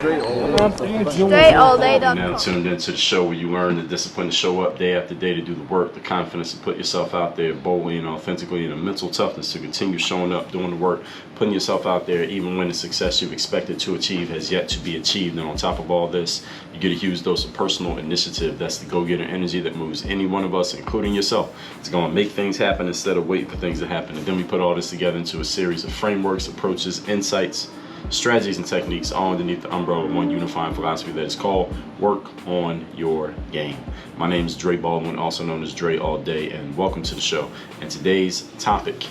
Straight all day. You're now tuned into the show where you learn the discipline to show up day after day to do the work, the confidence to put yourself out there boldly and authentically, and the mental toughness to continue showing up, doing the work, putting yourself out there even when the success you've expected to achieve has yet to be achieved. And on top of all this, you get a huge dose of personal initiative. That's the go-getter energy that moves any one of us, including yourself. It's going to make things happen instead of waiting for things to happen. And then we put all this together into a series of frameworks, approaches, insights, strategies, and techniques all underneath the umbrella of one unifying philosophy that is called work on your game. My name is Baldwin, also known as Dre All Day, and welcome to the show. And today's topic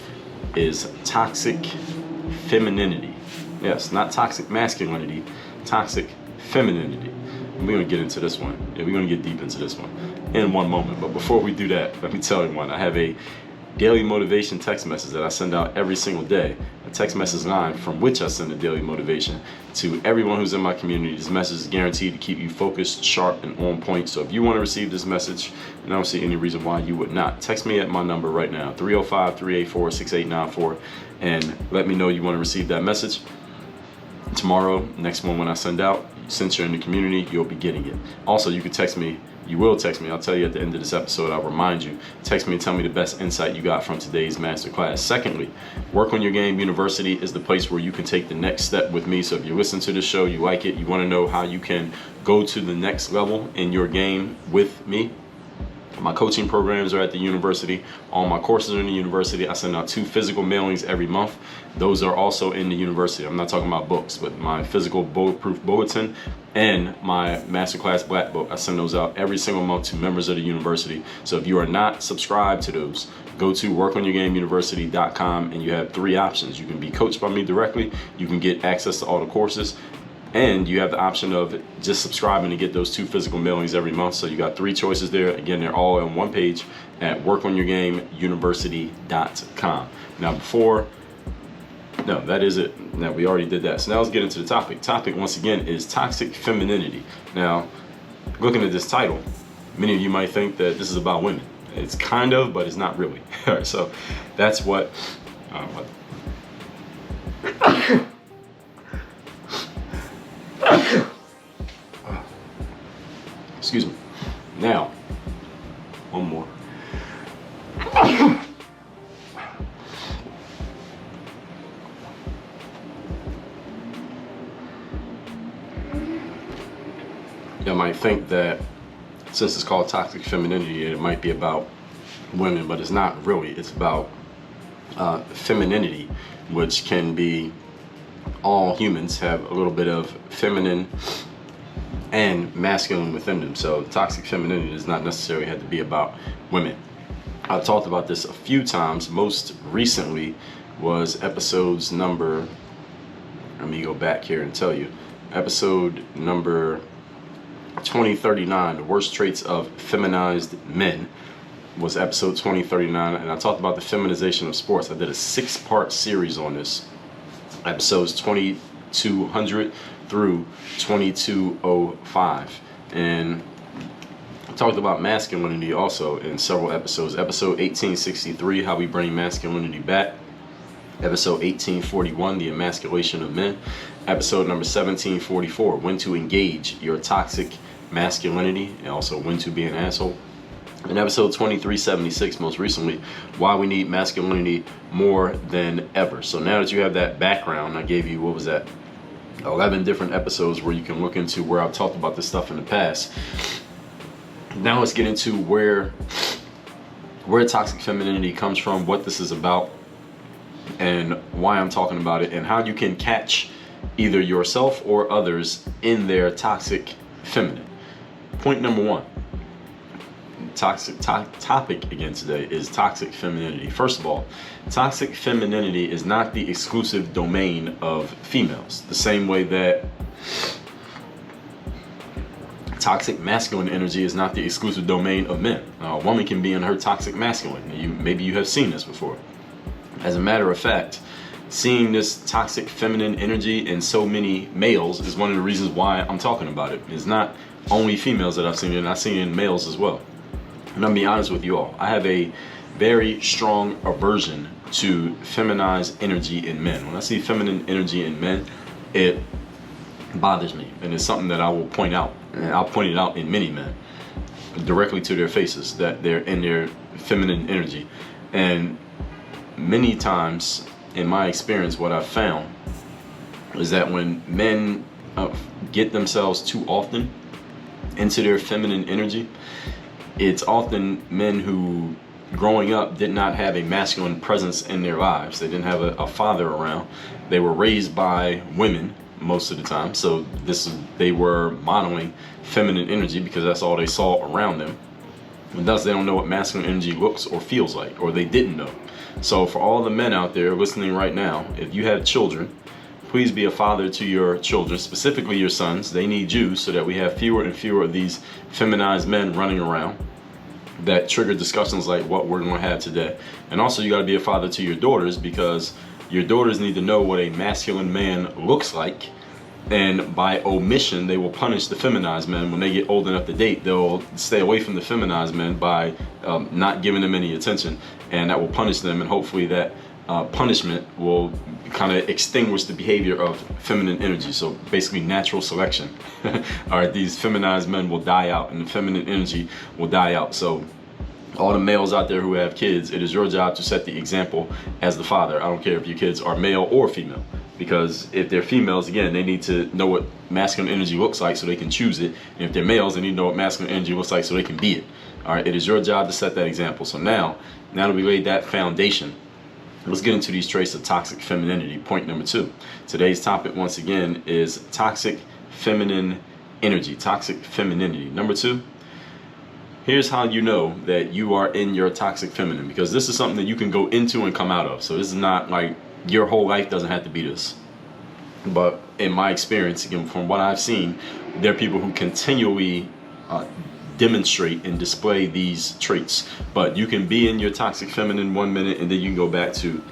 is toxic femininity. Yes, not toxic masculinity, toxic femininity. And we're going to get into this one. Yeah, we're going to get deep into this one in one moment. But before we do that, let me tell you one. I have a daily motivation text message that I send out every single day, a text message line from which I send a daily motivation to everyone who's in my community. This message is guaranteed to keep you focused, sharp, and on point. So if you want to receive this message, and I don't see any reason why you would not, text me at my number right now, 305-384-6894, and let me know you want to receive that message. Tomorrow, next one when I send out, since you're in the community, you'll be getting it. Also, you can text me. You will text me. I'll tell you at the end of this episode. I'll remind you. Text me and tell me the best insight you got from today's masterclass. Secondly, Work on Your Game University is the place where you can take the next step with me. So if you listen to the show, you like it, you want to know how you can go to the next level in your game with me. My coaching programs are at the university. All my courses are in the university. I send out 2 physical mailings every month. Those are also in the university. I'm not talking about books, but my physical bulletproof bulletin and my masterclass black book. I send those out every single month to members of the university. So if you are not subscribed to those, go to workonyourgameuniversity.com and you have 3 options. You can be coached by me directly. You can get access to all the courses. And you have the option of just subscribing to get those 2 physical mailings every month. So you got 3 choices there. Again, they're all on one page at workonyourgameuniversity.com. Now that is it. Now we already did that. So now let's get into the topic. Topic once again is toxic femininity. Now, looking at this title, many of you might think that this is about women. It's kind of, but it's not really. All right, so that's what. Excuse me. Now, one more. You might think that since it's called toxic femininity, it might be about women, but it's not really. It's about femininity, which can be all humans have a little bit of feminine and masculine within them. So toxic femininity does not necessarily have to be about women. I've talked about this a few times. Most recently was episodes number, let me go back here and tell you, episode number 2039, the worst traits of feminized men, was episode 2039, and I talked about the feminization of sports. I did a 6-part series on this, episodes 2200 through 2205, and I talked about masculinity also in several episodes. Episode 1863, how we bring masculinity back. Episode 1841, the emasculation of men. Episode number 1744, when to engage your toxic masculinity, and also when to be an asshole. In episode 2376, most recently, why we need masculinity more than ever. So now that you have that background, I gave you, what was that, 11 different episodes where you can look into where I've talked about this stuff in the past. Now let's get into where toxic femininity comes from, what this is about, and why I'm talking about it, and how you can catch either yourself or others in their toxic feminine. Point number 1. Topic again today is toxic femininity. First of all, toxic femininity is not the exclusive domain of females, the same way that toxic masculine energy is not the exclusive domain of men. Now, a woman can be in her toxic masculine. Maybe you have seen this before. As a matter of fact, seeing this toxic feminine energy in so many males is one of the reasons why I'm talking about it. It's not only females that I've seen it, and I've seen it in males as well. And I'll be honest with you all, I have a very strong aversion to feminized energy in men. When I see feminine energy in men, it bothers me, and it's something that I will point out, and I'll point it out in many men directly to their faces, that they're in their feminine energy. And many times in my experience, what I've found is that when men get themselves too often into their feminine energy, it's often men who growing up did not have a masculine presence in their lives. They didn't have a father around. They were raised by women most of the time, so they were modeling feminine energy because that's all they saw around them, and thus they don't know what masculine energy looks or feels like, or they didn't know. So for all the men out there listening right now, if you have children, please be a father to your children, specifically your sons. They need you, so that we have fewer and fewer of these feminized men running around that trigger discussions like what we're going to have today. And also, you got to be a father to your daughters, because your daughters need to know what a masculine man looks like, and by omission they will punish the feminized men. When they get old enough to date, they'll stay away from the feminized men by not giving them any attention, and that will punish them, and hopefully that punishment will kind of extinguish the behavior of feminine energy. So basically natural selection. All right, these feminized men will die out, and the feminine energy will die out. So all the males out there who have kids, it is your job to set the example as the father. I don't care if your kids are male or female, because if they're females, again, they need to know what masculine energy looks like so they can choose it. And if they're males, they need to know what masculine energy looks like so they can be it. All right, it is your job to set that example. So now that we laid that foundation, let's get into these traits of toxic femininity. Point number 2. Today's topic, once again, is toxic feminine energy, toxic femininity. Number 2, here's how you know that you are in your toxic feminine, because this is something that you can go into and come out of. So this is not like your whole life doesn't have to be this. But in my experience, again, from what I've seen, there are people who continually demonstrate and display these traits. But you can be in your toxic feminine 1 minute, and then you can go back to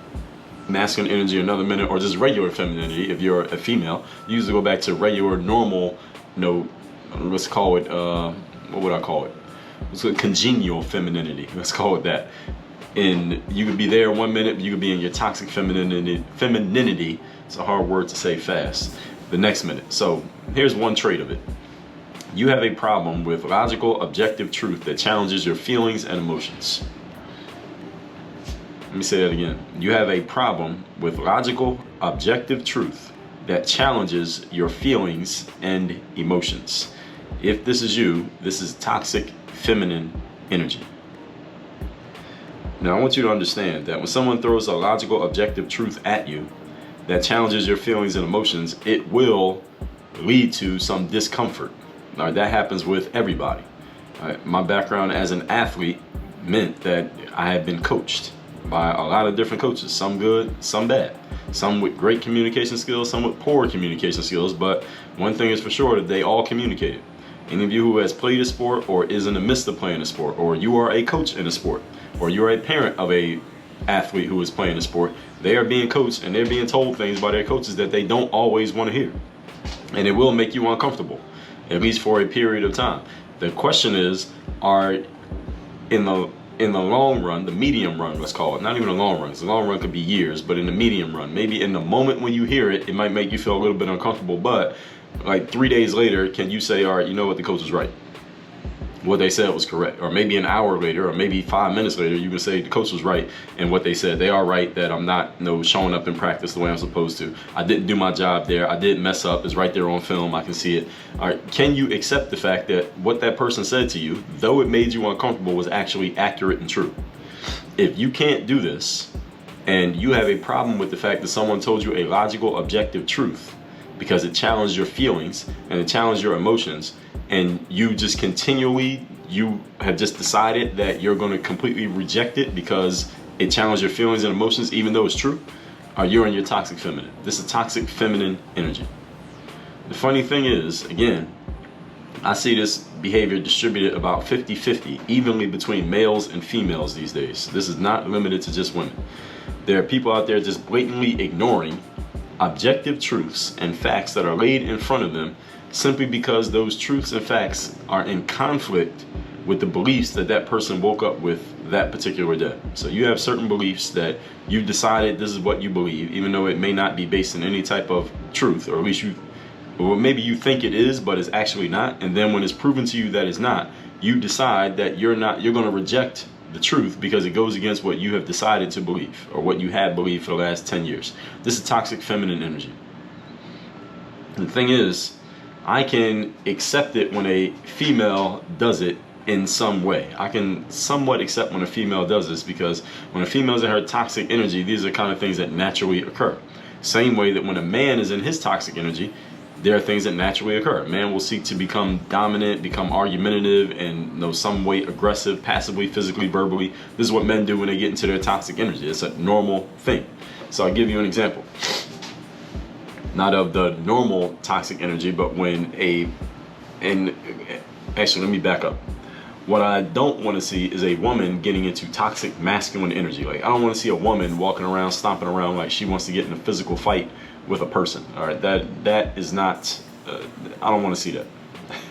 masculine energy another minute, or just regular femininity. If you're a female, you usually go back to regular, normal, let's call it, what would I call it? It's a congenial femininity. Let's call it that. And you could be there 1 minute, but you could be in your toxic femininity. It's a hard word to say fast. The next minute. So here's one trait of it. You have a problem with logical, objective truth that challenges your feelings and emotions. Let me say that again. You have a problem with logical, objective truth that challenges your feelings and emotions. If this is you, this is toxic feminine energy. Now I want you to understand that when someone throws a logical, objective truth at you that challenges your feelings and emotions, it will lead to some discomfort. All right, that happens with everybody. All right, my background as an athlete meant that I had been coached by a lot of different coaches, some good, some bad, some with great communication skills, some with poor communication skills, but one thing is for sure, that they all communicated. Any of you who has played a sport or is in the midst of playing a sport, or you are a coach in a sport, or you're a parent of a athlete who is playing a sport, they are being coached and they're being told things by their coaches that they don't always want to hear. And it will make you uncomfortable, at least for a period of time. The question is, in the long run, the medium run, let's call it, not even the long run, because the long run could be years, but in the medium run, maybe in the moment when you hear it, it might make you feel a little bit uncomfortable, but like 3 days later, can you say, all right, you know what, the coach was right? What they said was correct. Or maybe an hour later, or maybe 5 minutes later, you can say the coach was right, and what they said, they are right, that I'm not showing up in practice the way I'm supposed to. I didn't do my job there. I did mess up. It's right there on film. I can see it. All right, can you accept the fact that what that person said to you, though it made you uncomfortable, was actually accurate and true? If you can't do this, and you have a problem with the fact that someone told you a logical, objective truth because it challenged your feelings and it challenged your emotions, and you just continually, you have just decided that you're going to completely reject it because it challenged your feelings and emotions, even though it's true, you're in your toxic feminine. This is toxic feminine energy. The funny thing is, again, I see this behavior distributed about 50-50, evenly between males and females these days. This is not limited to just women. There are people out there just blatantly ignoring objective truths and facts that are laid in front of them, simply because those truths and facts are in conflict with the beliefs that that person woke up with that particular day. So you have certain beliefs that you decided this is what you believe, even though it may not be based in any type of truth, or at least you or maybe you think it is, but it's actually not. And then when it's proven to you that it's not, you decide that you're going to reject the truth because it goes against what you have decided to believe or what you had believed for the last 10 years. This is toxic feminine energy. The thing is, I can accept it when a female does it in some way. I can somewhat accept when a female does this, because when a female's in her toxic energy, these are kind of things that naturally occur. Same way that when a man is in his toxic energy, there are things that naturally occur. A man will seek to become dominant, become argumentative, and some way aggressive, passively, physically, verbally. This is what men do when they get into their toxic energy. It's a normal thing. So I'll give you an example. Not of the normal toxic energy, but actually, let me back up. What I don't want to see is a woman getting into toxic masculine energy. Like, I don't want to see a woman walking around, stomping around like she wants to get in a physical fight with a person. All right, that is not. I don't want to see that.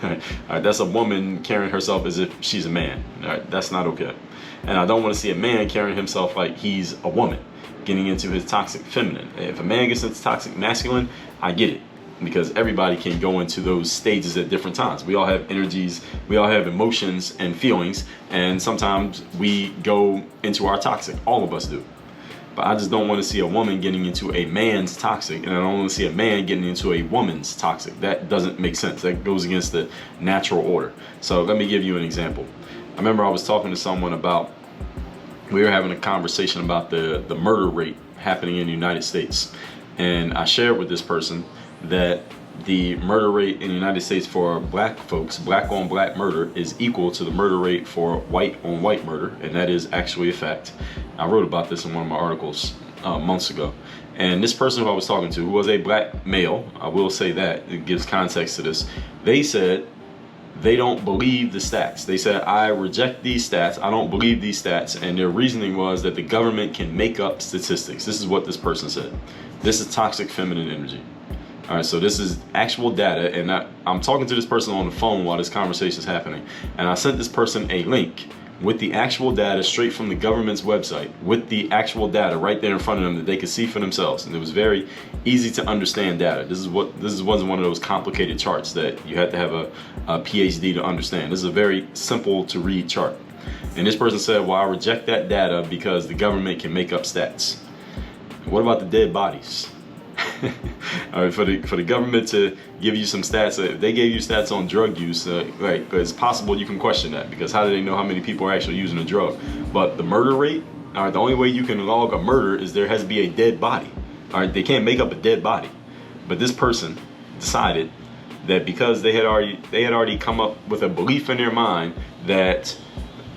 All right, that's a woman carrying herself as if she's a man. All right, that's not okay. And I don't want to see a man carrying himself like he's a woman, getting into his toxic feminine. If a man gets into toxic masculine, I get it, because everybody can go into those stages at different times. We all have energies, we all have emotions and feelings, and sometimes we go into our toxic. All of us do. But I just don't want to see a woman getting into a man's toxic, and I don't want to see a man getting into a woman's toxic. That doesn't make sense. That goes against the natural order. So let me give you an example. I remember I was talking to someone about, we were having a conversation about the murder rate happening in the United States. And I shared with this person that the murder rate in the United States for black folks, black on black murder, is equal to the murder rate for white on white murder. And that is actually a fact. I wrote about this in one of my articles months ago. And this person who I was talking to, who was a black male, I will say that, it gives context to this, they said they don't believe the stats. They said, I reject these stats, I don't believe these stats, and their reasoning was that the government can make up statistics. This is what this person said. This is toxic feminine energy. All right, so this is actual data, and I'm talking to this person on the phone while this conversation is happening, and I sent this person a link with the actual data straight from the government's website, with the actual data right there in front of them that they could see for themselves. And it was very easy to understand data. This wasn't one of those complicated charts that you had to have a PhD to understand. This is a very simple to read chart. And this person said, well, I reject that data because the government can make up stats. What about the dead bodies? All right, for the government to give you some stats, if they gave you stats on drug use, right, it's possible you can question that, because how do they know how many people are actually using a drug? But the murder rate, all right, the only way you can log a murder is there has to be a dead body. All right, they can't make up a dead body. But this person decided that because they had already come up with a belief in their mind that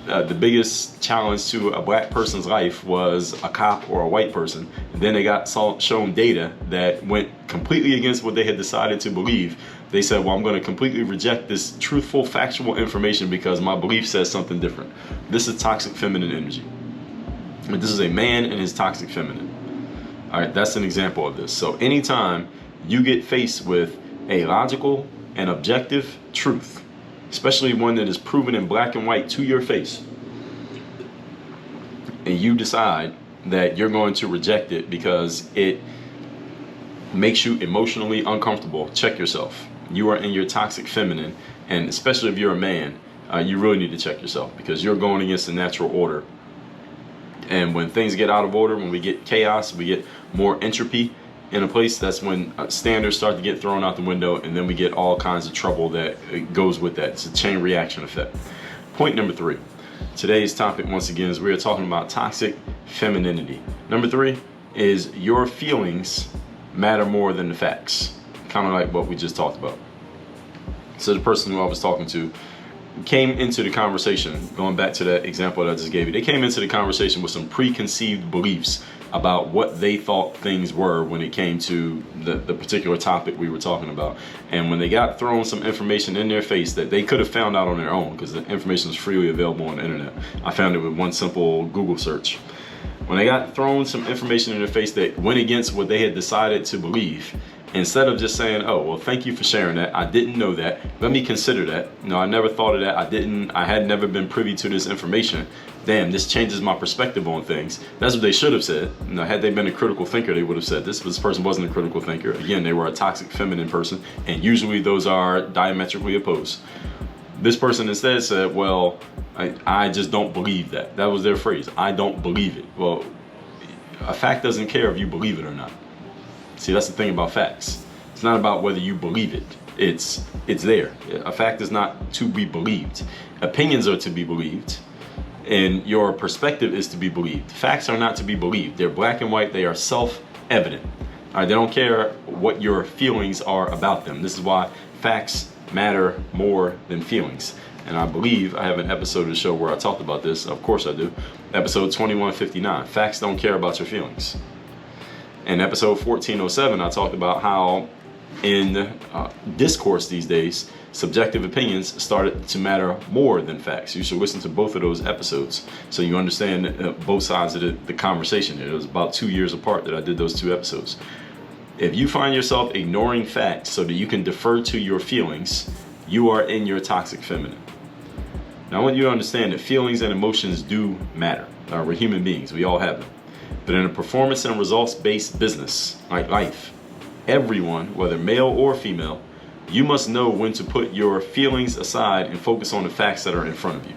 the biggest challenge to a black person's life was a cop or a white person. And then they got shown data that went completely against what they had decided to believe. They said, well, I'm going to completely reject this truthful, factual information because my belief says something different. This is toxic feminine energy. And this is a man and his toxic feminine. All right, that's an example of this. So anytime you get faced with a logical and objective truth, especially one that is proven in black and white to your face, and you decide that you're going to reject it because it makes you emotionally uncomfortable, check yourself. You are in your toxic feminine, and especially if you're a man, you really need to check yourself, because you're going against the natural order. And when things get out of order, when we get chaos, we get more entropy in a place, that's when standards start to get thrown out the window, and then we get all kinds of trouble that goes with that. It's a chain reaction effect. Point number 3. Today's topic, once again, is we are talking about toxic femininity. Number 3 is your feelings matter more than the facts. Kind of like what we just talked about. So the person who I was talking to came into the conversation, going back to that example that I just gave you, they came into the conversation with some preconceived beliefs about what they thought things were when it came to the particular topic we were talking about. And when they got thrown some information in their face that they could have found out on their own, because the information is freely available on the internet. I found it with one simple Google search. When they got thrown some information in their face that went against what they had decided to believe, Instead of just saying, oh, well, thank you for sharing that. I didn't know that. Let me consider that. No, I never thought of that. I had never been privy to this information. Damn, this changes my perspective on things. That's what they should have said. Had they been a critical thinker, they would have said this. But this person wasn't a critical thinker. Again, they were a toxic feminine person. And usually those are diametrically opposed. This person instead said, well, I just don't believe that. That was their phrase. I don't believe it. Well, a fact doesn't care if you believe it or not. See, that's the thing about facts. It's not about whether you believe it. It's there. A fact is not to be believed. Opinions are to be believed, and your perspective is to be believed. Facts are not to be believed. They're black and white. They are self-evident. All right, they don't care what your feelings are about them. This is why facts matter more than feelings. And I believe I have an episode of the show where I talked about this. Of course I do. Episode 2159. Facts don't care about your feelings. In episode 1407, I talked about how in discourse these days, subjective opinions started to matter more than facts. You should listen to both of those episodes so you understand both sides of the conversation. It was about 2 years apart that I did those 2 episodes. If you find yourself ignoring facts so that you can defer to your feelings, you are in your toxic feminine. Now, I want you to understand that feelings and emotions do matter. We're human beings. We all have them. But in a performance and results-based business like life, everyone, whether male or female, you must know when to put your feelings aside and focus on the facts that are in front of you.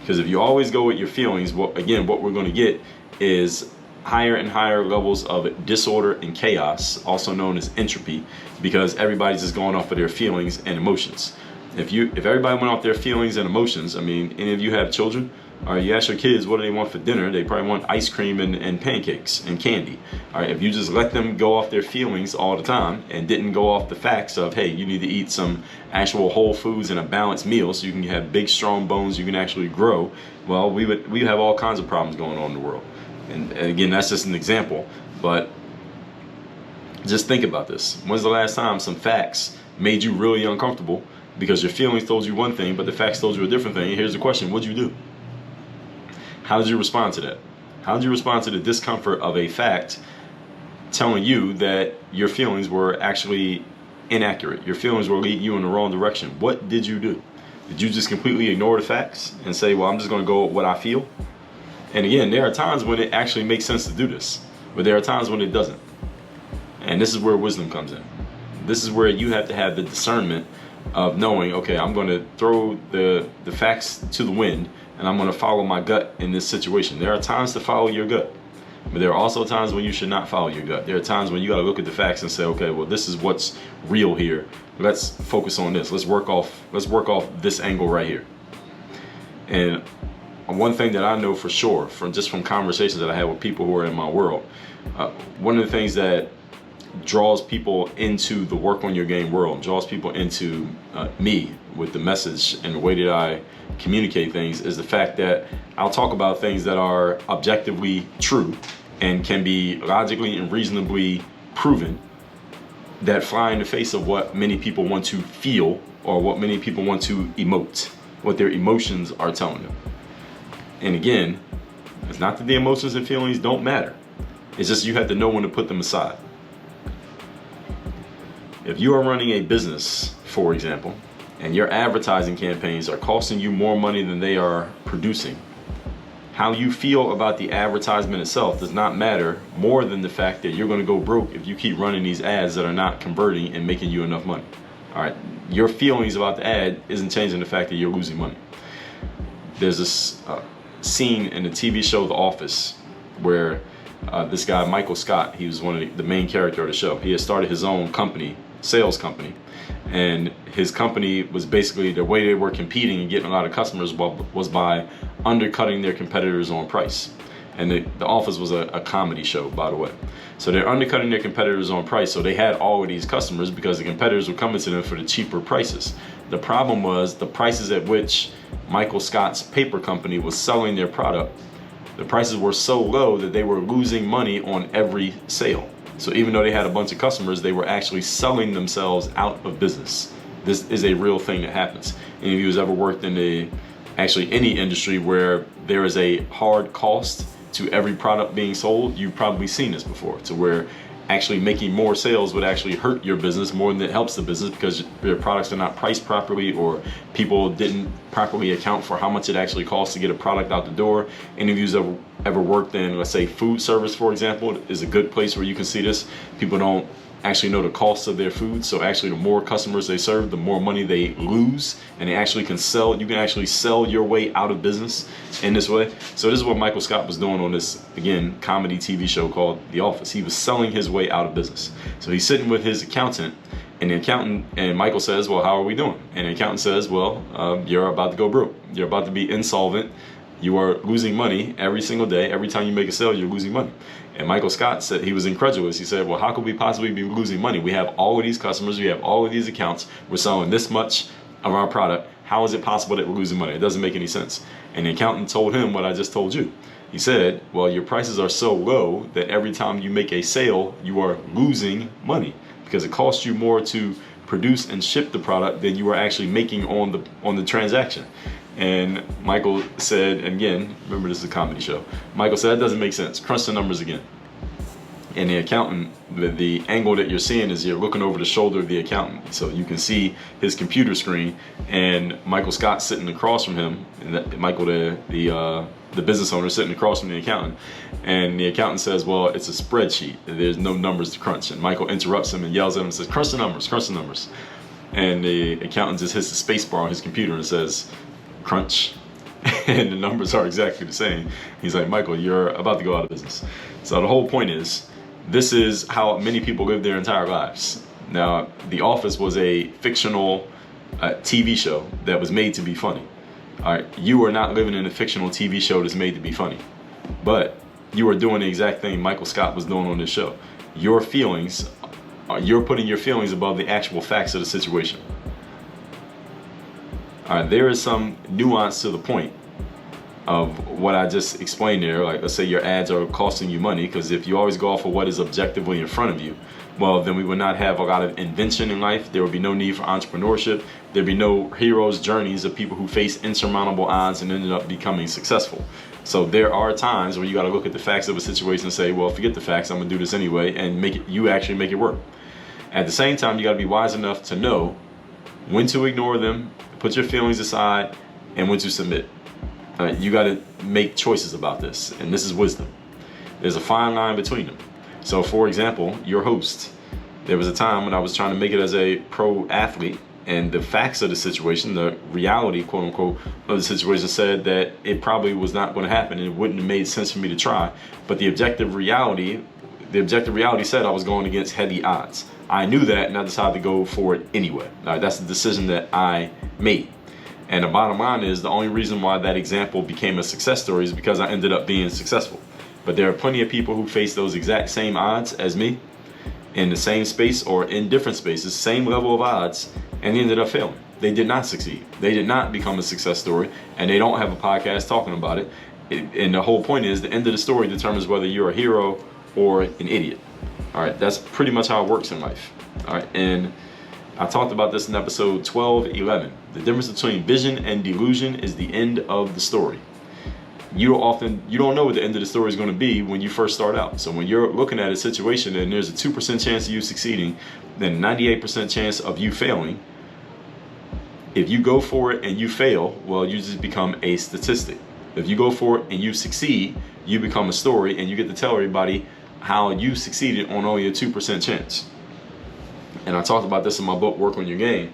Because if you always go with your feelings, what we're going to get is higher and higher levels of disorder and chaos, also known as entropy, because everybody's just going off of their feelings and emotions. If everybody went off their feelings and emotions, I mean, any of you have children, or you ask your kids what do they want for dinner, they probably want ice cream and pancakes and candy. All right, if you just let them go off their feelings all the time and didn't go off the facts of, hey, you need to eat some actual whole foods and a balanced meal so you can have big, strong bones you can actually grow, well, we have all kinds of problems going on in the world. And again, that's just an example, but just think about this. When's the last time some facts made you really uncomfortable because your feelings told you one thing, but the facts told you a different thing? And here's the question, what'd you do? How did you respond to that? How did you respond to the discomfort of a fact telling you that your feelings were actually inaccurate? Your feelings were leading you in the wrong direction. What did you do? Did you just completely ignore the facts and say, well, I'm just going to go with what I feel? And again, there are times when it actually makes sense to do this, but there are times when it doesn't. And this is where wisdom comes in. This is where you have to have the discernment of knowing, okay, I'm going to throw the facts to the wind and I'm going to follow my gut in this situation. There are times to follow your gut, but there are also times when you should not follow your gut. There are times when you got to look at the facts and say, okay, well, this is what's real here. Let's focus on this. Let's work off this angle right here. And one thing that I know for sure, from conversations that I have with people who are in my world, one of the things that draws people into the work on your game world, draws people into me with the message and the way that I communicate things, is the fact that I'll talk about things that are objectively true and can be logically and reasonably proven, that fly in the face of what many people want to feel or what many people want to emote, what their emotions are telling them. And again, it's not that the emotions and feelings don't matter. It's just you have to know when to put them aside. If you are running a business, for example, and your advertising campaigns are costing you more money than they are producing, how you feel about the advertisement itself does not matter more than the fact that you're going to go broke if you keep running these ads that are not converting and making you enough money. All right, your feelings about the ad isn't changing the fact that you're losing money. There's this scene in the TV show The Office where this guy Michael Scott, he was one of the main character of the show. He had started his own company, sales company, and his company was basically, the way they were competing and getting a lot of customers was by undercutting their competitors on price. And The Office was a comedy show, by the way. So they're undercutting their competitors on price, so they had all of these customers because the competitors were coming to them for the cheaper prices. The problem was the prices at which Michael Scott's paper company was selling their product. The prices were so low that they were losing money on every sale. So even though they had a bunch of customers, they were actually selling themselves out of business. This is a real thing that happens. Any of you who's ever worked in any industry where there is a hard cost to every product being sold, you've probably seen this before, to where actually making more sales would actually hurt your business more than it helps the business, because your products are not priced properly, or people didn't properly account for how much it actually costs to get a product out the door. Any of you ever worked in, let's say, food service, for example, is a good place where you can see this. People don't actually know the cost of their food, so actually the more customers they serve, the more money they lose, and they actually can sell. You can actually sell your way out of business in this way. So this is what Michael Scott was doing on this, again, comedy TV show called The Office. He was selling his way out of business. So he's sitting with his accountant, and the accountant, and Michael says, well, how are we doing? And the accountant says, well, you're about to go broke. You're about to be insolvent. You are losing money every single day. Every time you make a sale, you're losing money. And Michael Scott said, he was incredulous. He said, well, how could we possibly be losing money? We have all of these customers. We have all of these accounts. We're selling this much of our product. How is it possible that we're losing money? It doesn't make any sense. And the accountant told him what I just told you. He said, well, your prices are so low that every time you make a sale, you are losing money, because it costs you more to produce and ship the product than you are actually making on the transaction. And Michael said, and again, remember this is a comedy show, Michael said, that doesn't make sense. Crunch the numbers again. And the accountant, the angle that you're seeing is you're looking over the shoulder of the accountant. So you can see his computer screen, and Michael Scott sitting across from him, and Michael, the business owner, sitting across from the accountant. And the accountant says, well, it's a spreadsheet. There's no numbers to crunch. And Michael interrupts him and yells at him and says, crunch the numbers, crunch the numbers. And the accountant just hits the space bar on his computer and says, crunch, and the numbers are exactly the same. He's like, Michael, you're about to go out of business. So the whole point is, this is how many people live their entire lives. Now, The Office was a fictional TV show that was made to be funny. All right, you are not living in a fictional TV show that's made to be funny, but you are doing the exact thing Michael Scott was doing on this show. Your feelings, you're putting your feelings above the actual facts of the situation. All right, there is some nuance to the point of what I just explained there. Like, let's say your ads are costing you money, because if you always go off of what is objectively in front of you, well, then we would not have a lot of invention in life. There would be no need for entrepreneurship. There'd be no heroes' journeys of people who face insurmountable odds and ended up becoming successful. So there are times where you got to look at the facts of a situation and say, well, forget the facts, I'm gonna do this anyway, and you actually make it work. At the same time, you got to be wise enough to know when to ignore them, put your feelings aside, and when to submit. You got to make choices about this, and this is wisdom. There's a fine line between them. So, for example, your host, there was a time when I was trying to make it as a pro athlete, and the facts of the situation, the reality, quote unquote, of the situation said that it probably was not going to happen, and it wouldn't have made sense for me to try. But the objective reality said I was going against heavy odds. I knew that, and I decided to go for it anyway. That's the decision that I made. And the bottom line is, the only reason why that example became a success story is because I ended up being successful. But there are plenty of people who face those exact same odds as me, in the same space or in different spaces, same level of odds, and they ended up failing. They did not succeed. They did not become a success story, and they don't have a podcast talking about it. And the whole point is, the end of the story determines whether you're a hero or an idiot. All right, that's pretty much how it works in life. All right, and I talked about this in episode 12:11. The difference between vision and delusion is the end of the story. You don't know what the end of the story is going to be when you first start out. So when you're looking at a situation and there's a 2% chance of you succeeding, then 98% chance of you failing. If you go for it and you fail, well, you just become a statistic. If you go for it and you succeed, you become a story, and you get to tell everybody how you succeeded on only a 2% chance. And I talked about this in my book, Work on Your Game.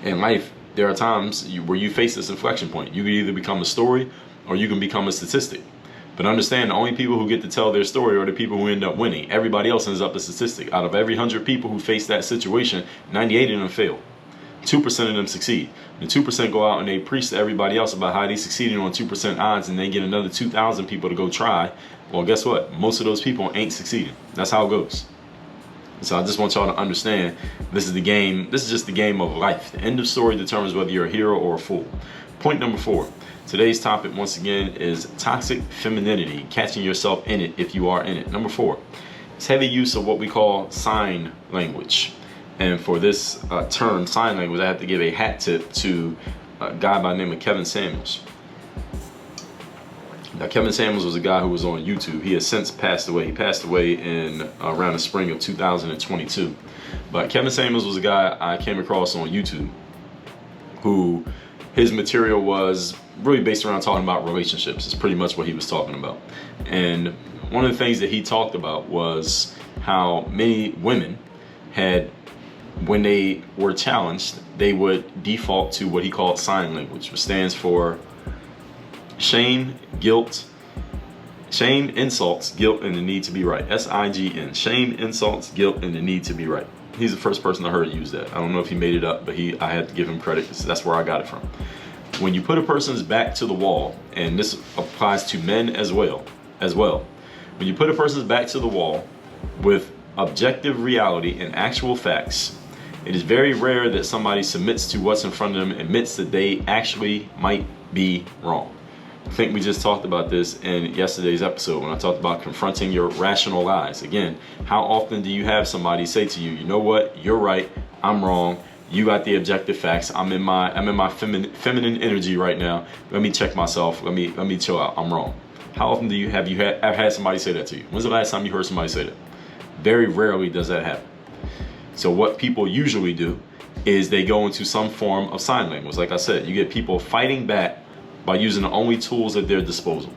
In life, there are times where you face this inflection point. You can either become a story or you can become a statistic. But understand, the only people who get to tell their story are the people who end up winning. Everybody else ends up a statistic. Out of every 100 people who face that situation, 98 of them fail. 2% of them succeed. The 2% go out and they preach to everybody else about how they succeeded on 2% odds, and they get another 2,000 people to go try. Well, guess what? Most of those people ain't succeeding. That's how it goes. So I just want y'all to understand, this is the game. This is just the game of life. The end of story determines whether you're a hero or a fool. Point number 4. Today's topic, once again, is toxic femininity, catching yourself in it if you are in it. Number 4, it's heavy use of what we call sign language. And for this term, sign language, I have to give a hat tip to a guy by the name of Kevin Samuels. Now, Kevin Samuels was a guy who was on YouTube. He has since passed away. He passed away in around the spring of 2022. But Kevin Samuels was a guy I came across on YouTube who his material was really based around talking about relationships. It's pretty much what he was talking about. And one of the things that he talked about was how many women had, when they were challenged, they would default to what he called sign language, which stands for shame, guilt, shame, insults, guilt, and the need to be right. SIGN. Shame, insults, guilt, and the need to be right. He's the first person I heard use that. I don't know if he made it up, but I had to give him credit because that's where I got it from. When you put a person's back to the wall, and this applies to men as well, when you put a person's back to the wall with objective reality and actual facts, it is very rare that somebody submits to what's in front of them, admits that they actually might be wrong. I think we just talked about this in yesterday's episode when I talked about confronting your rational lies. Again, how often do you have somebody say to you, you know what, you're right, I'm wrong, you got the objective facts, I'm in my feminine energy right now, let me check myself, let me chill out, I'm wrong. How often do you have had somebody say that to you? When's the last time you heard somebody say that? Very rarely does that happen. So what people usually do is they go into some form of sign language. Like I said, you get people fighting back by using the only tools at their disposal.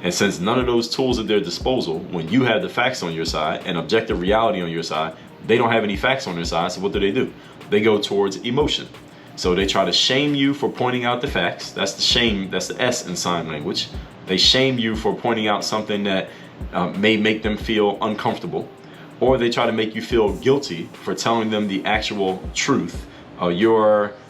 And since none of those tools at their disposal, when you have the facts on your side and objective reality on your side, they don't have any facts on their side, so what do? They go towards emotion. So they try to shame you for pointing out the facts. That's the shame, that's the S in sign language. They shame you for pointing out something that may make them feel uncomfortable. Or they try to make you feel guilty for telling them the actual truth.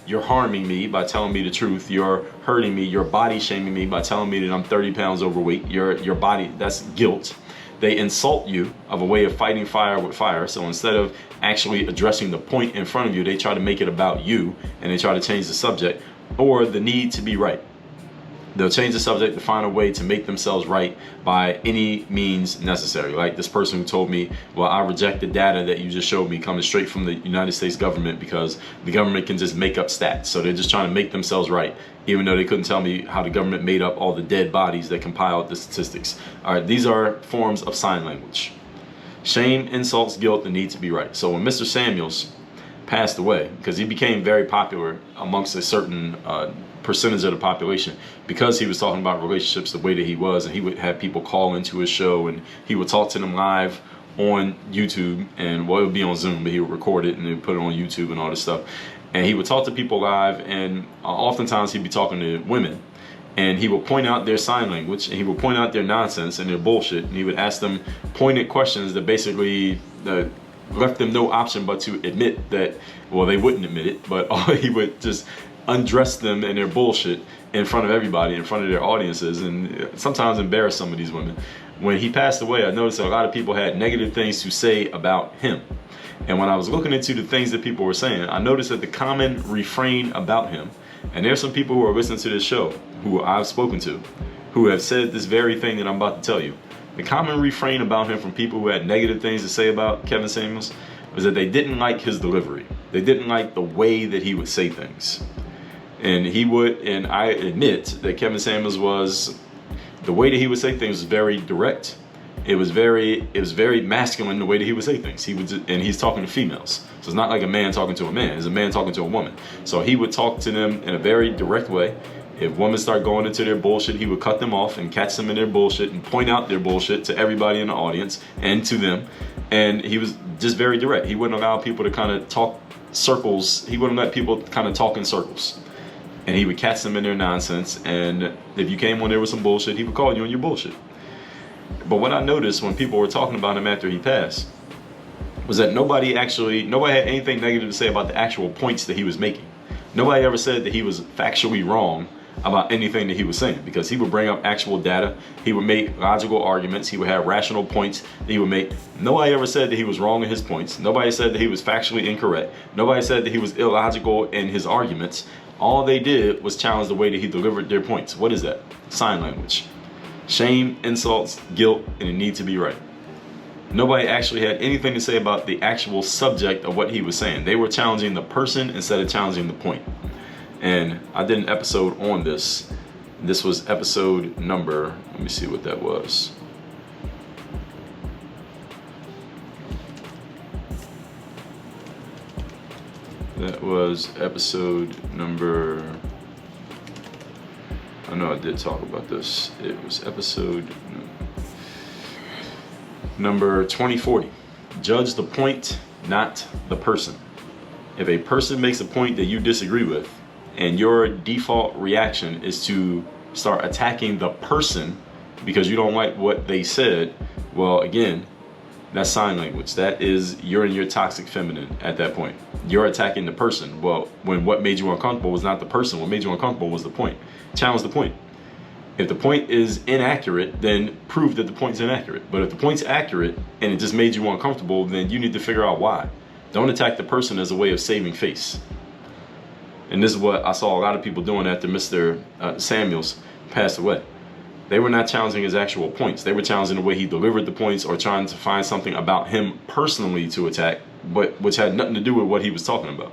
You're harming me by telling me the truth. You're hurting me. You're body shaming me by telling me that I'm 30 pounds overweight. Your body, that's guilt. They insult you of a way of fighting fire with fire. So instead of actually addressing the point in front of you, they try to make it about you and they try to change the subject or the need to be right. They'll change the subject to find a way to make themselves right by any means necessary. Like this person who told me, well, I reject the data that you just showed me coming straight from the United States government because the government can just make up stats. So they're just trying to make themselves right, even though they couldn't tell me how the government made up all the dead bodies that compiled the statistics. All right, these are forms of sign language. Shame, insults, guilt, the need to be right. So when Mr. Samuels passed away, because he became very popular amongst a certain percentage of the population because he was talking about relationships the way that he was, and he would have people call into his show and he would talk to them live on YouTube, and well, it would be on Zoom, but he would record it and they would put it on YouTube and all this stuff, and he would talk to people live, and oftentimes he'd be talking to women and he would point out their sign language and he would point out their nonsense and their bullshit, and he would ask them pointed questions that basically left them no option but to admit that, well, they wouldn't admit it, but he would just undress them in their bullshit in front of everybody, in front of their audiences, and sometimes embarrass some of these women. When he passed away, I noticed that a lot of people had negative things to say about him. And when I was looking into the things that people were saying, I noticed that the common refrain about him, and there's some people who are listening to this show who I've spoken to, who have said this very thing that I'm about to tell you. The common refrain about him from people who had negative things to say about Kevin Samuels was that they didn't like his delivery. They didn't like the way that he would say things. And I admit that Kevin Samuels the way that he would say things was very direct. It was very masculine the way that he would say things. And he's talking to females. So it's not like a man talking to a man, it's a man talking to a woman. So he would talk to them in a very direct way. If women start going into their bullshit, he would cut them off and catch them in their bullshit and point out their bullshit to everybody in the audience and to them. And he was just very direct. He wouldn't allow people to kind of talk circles. He wouldn't let people kind of talk in circles. And he would catch them in their nonsense. And if you came on there with some bullshit, he would call you on your bullshit. But what I noticed when people were talking about him after he passed was that nobody had anything negative to say about the actual points that he was making. Nobody ever said that he was factually wrong about anything that he was saying, because he would bring up actual data, he would make logical arguments, he would have rational points that he would make. Nobody ever said that he was wrong in his points. Nobody said that he was factually incorrect. Nobody said that he was illogical in his arguments. All they did was challenge the way that he delivered their points. What is that? Sign language. Shame, insults, guilt, and the need to be right. Nobody actually had anything to say about the actual subject of what he was saying. They were challenging the person instead of challenging the point. And I did an episode on this This was episode number, let me see what that was. That was episode number, I know I did talk about this. It was episode number 2040. Judge the point, not the person. If a person makes a point that you disagree with, and your default reaction is to start attacking the person because you don't like what they said, well, again, that's sign language. That is, you're in your toxic feminine at that point. You're attacking the person. Well, when what made you uncomfortable was not the person, what made you uncomfortable was the point. Challenge the point. If the point is inaccurate, then prove that the point's inaccurate. But if the point's accurate and it just made you uncomfortable, then you need to figure out why. Don't attack the person as a way of saving face. And this is what I saw a lot of people doing after Mr. Samuels passed away. They were not challenging his actual points. They were challenging the way he delivered the points or trying to find something about him personally to attack, but which had nothing to do with what he was talking about.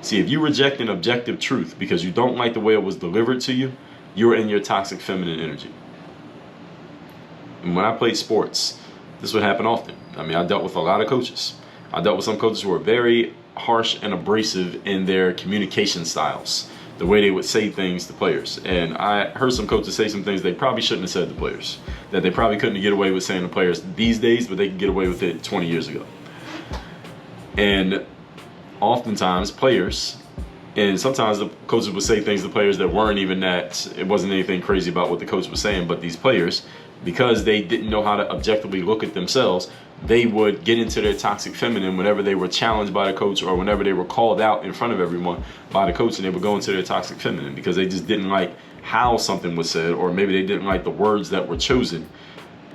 See, if you reject an objective truth because you don't like the way it was delivered to you, you're in your toxic feminine energy. And when I played sports, this would happen often. I mean, I dealt with a lot of coaches. I dealt with some coaches who were very harsh and abrasive in their communication styles, the way they would say things to players. And I heard some coaches say some things they probably shouldn't have said to players, that they probably couldn't get away with saying to players these days, but they could get away with it 20 years ago. And oftentimes players, and sometimes the coaches would say things to players that weren't even that, it wasn't anything crazy about what the coach was saying, but these players, because they didn't know how to objectively look at themselves, they would get into their toxic feminine whenever they were challenged by the coach or whenever they were called out in front of everyone by the coach, and they would go into their toxic feminine because they just didn't like how something was said, or maybe they didn't like the words that were chosen.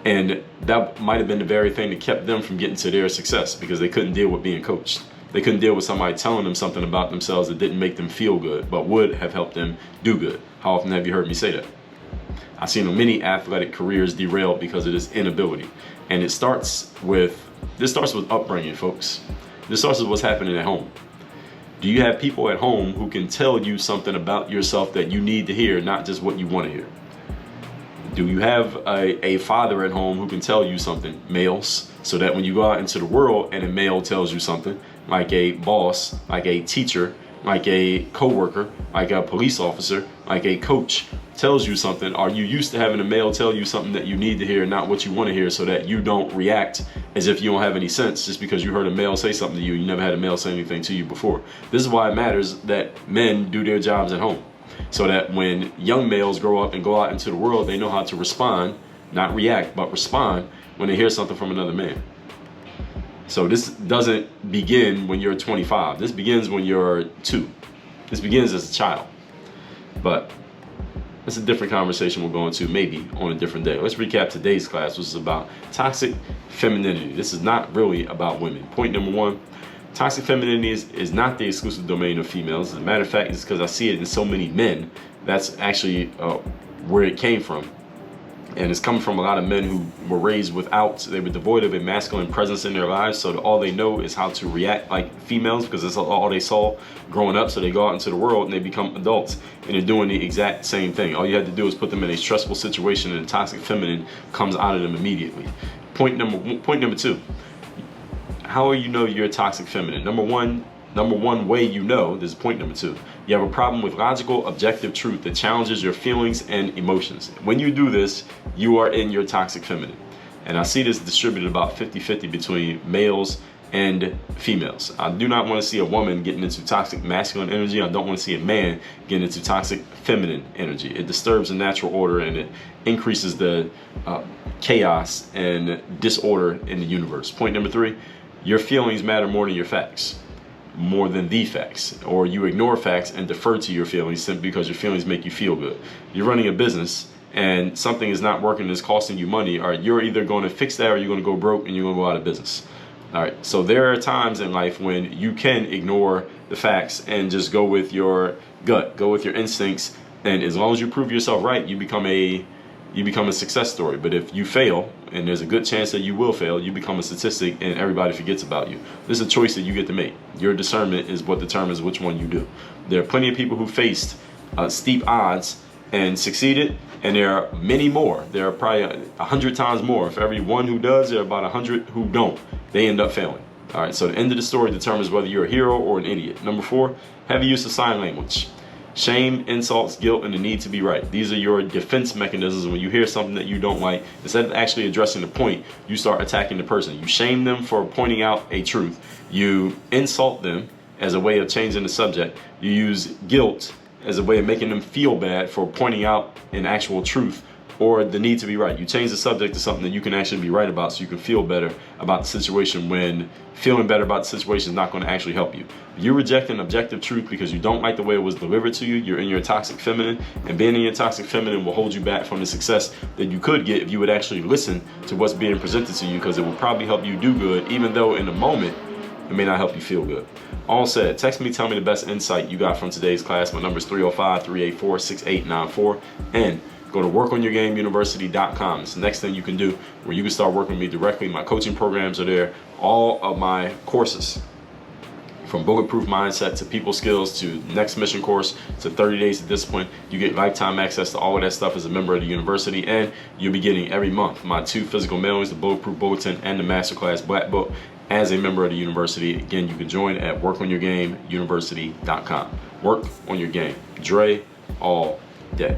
And that might have been the very thing that kept them from getting to their success, because they couldn't deal with being coached. They couldn't deal with somebody telling them something about themselves that didn't make them feel good, but would have helped them do good. How often have you heard me say that? I've seen many athletic careers derailed because of this inability. And this starts with upbringing, folks. This starts with what's happening at home. Do you have people at home who can tell you something about yourself that you need to hear, not just what you want to hear? Do you have a father at home who can tell you something, males, so that when you go out into the world and a male tells you something, like a boss, like a teacher, like a coworker, like a police officer, like a coach, tells you something, are you used to having a male tell you something that you need to hear, not what you want to hear, so that you don't react as if you don't have any sense just because you heard a male say something to you? You never had a male say anything to you before. This is why it matters that men do their jobs at home, so that when young males grow up and go out into the world, they know how to respond, not react, but respond when they hear something from another man. So this doesn't begin when you're 25. This begins when you're 2. This begins as a child. But that's a different conversation we're going to maybe on a different day. Let's recap today's class, which is about toxic femininity. This is not really about women. Point number 1, toxic femininity is not the exclusive domain of females. As a matter of fact, it's because I see it in so many men. That's actually where it came from. And it's coming from a lot of men who were raised they were devoid of a masculine presence in their lives, so that all they know is how to react like females, because that's all they saw growing up. So they go out into the world and they become adults and they're doing the exact same thing. All you had to do is put them in a stressful situation and the toxic feminine comes out of them immediately. Point number 2, how you know you're a toxic feminine? Number one way you know, this is point number 2, you have a problem with logical, objective truth that challenges your feelings and emotions. When you do this, you are in your toxic feminine. And I see this distributed about 50-50 between males and females. I do not want to see a woman getting into toxic masculine energy. I don't want to see a man getting into toxic feminine energy. It disturbs the natural order and it increases the chaos and disorder in the universe. Point number 3, your feelings matter more than your facts. More than the facts, or you ignore facts and defer to your feelings simply because your feelings make you feel good. You're running a business and something is not working and is costing you money, or you're either going to fix that or you're going to go broke and you're going to go out of business. All right, so there are times in life when you can ignore the facts and just go with your gut, go with your instincts, and as long as you prove yourself right, you become a success story. But if you fail, and there's a good chance that you will fail, you become a statistic and everybody forgets about you. This is a choice that you get to make. Your discernment is what determines which one you do. There are plenty of people who faced steep odds and succeeded, and there are many more. There are probably 100 times more. For every one who does, there are about 100 who don't. They end up failing. All right, so the end of the story determines whether you're a hero or an idiot. Number 4, heavy use of sign language. Shame, insults, guilt, and the need to be right. These are your defense mechanisms. When you hear something that you don't like, instead of actually addressing the point, you start attacking the person. You shame them for pointing out a truth. You insult them as a way of changing the subject. You use guilt as a way of making them feel bad for pointing out an actual truth or the need to be right. You change the subject to something that you can actually be right about, so you can feel better about the situation, when feeling better about the situation is not going to actually help you. You're rejecting objective truth because you don't like the way it was delivered to you. You're in your toxic feminine, and being in your toxic feminine will hold you back from the success that you could get if you would actually listen to what's being presented to you, because it will probably help you do good, even though in the moment it may not help you feel good. All said, text me, tell me the best insight you got from today's class. My number is 305-384-6894, and go to workonyourgameuniversity.com. It's the next thing you can do, where you can start working with me directly. My coaching programs are there. All of my courses, from Bulletproof Mindset to People Skills to Next Mission course to 30 Days of Discipline. You get lifetime access to all of that stuff as a member of the university, and you'll be getting every month my 2 physical mailings, the Bulletproof Bulletin and the Masterclass Black Book, as a member of the university. Again, you can join at workonyourgameuniversity.com. Work on your game. Dre all day.